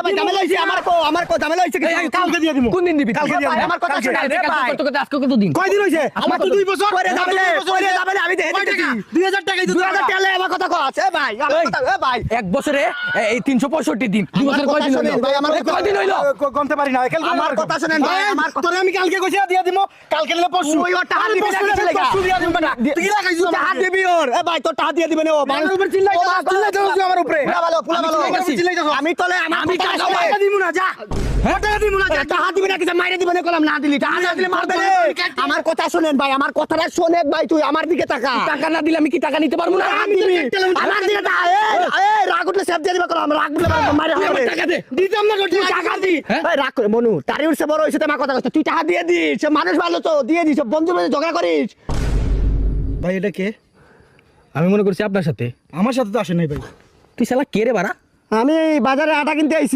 ভাই ঝামেলা হইছে আমার কো ঝামেলা হইছে কালকে দিয়ে দিমু কোন দিন দিবি কালকে দিয়ে দিমু আমার কথা শুনে আজকে কত দিন কয় দিন হইছে আমার তো 2 বছর পরে ঝামেলা আমি দেখে দিতেছি 2000 টাকা 2000 টাকা আমার কথা কও আছে ভাই আমার কথা ভাই এক বছরে এই 365 দিন 2 বছর কয় দিন হইলো ভাই আমার কয় দিন হইলো গন্তে পারি না আমার কথা শুনেন ভাই আমার তোরে আমি কালকে কইছি দিয়ে দিমু কালকে নিলে পরশু ওই ওর টাকা দিবি না কিছু লাগা পরশু দিয়ে দিমু না তুই লাগাইছিস টাকা দিবি ওর এ ভাই তোর টাকা দিয়ে দিবেন ও মানুষের উপর চিল্লাইছিস আমার উপরে পুরা ভালো আমি তোলে আমি টাকা দিমু না যা টাকা দিমু না যা টাকা দিবি না কিছু মাইরে দিবেন কলম না দিলি টাকা না দিলে মারবে রে আমার কথা শুনেন ভাই আমার কথাটা শুনেন ভাই তুই আমার দিকে তাকা টাকা না দিলে আমি কি টাকা নিতে পারবো না আমি দিবি আমার দিকে তাকা এই রাগ উঠলে সেভ দিয়ে দিবা কলম রাগ উঠলে মারে হবে টাকা দে দিতাম না তুই টাকা দি ভাই রাগ করে মনু তারি উঠছে বড় হইছে তোমার কথা কইছ তুই টাকা দিয়ে দিস সে মানুষ ভালো তো দিয়ে দিস বন্ধু বান্ধব ঝগড়া করিস ভাই এটা কে আমি মনে করছি আপনার সাথে আমার সাথে তো আসে নাই ভাই তুই শালা কে রে বাড়া আমি বাজারে আটা কিনতে আইছি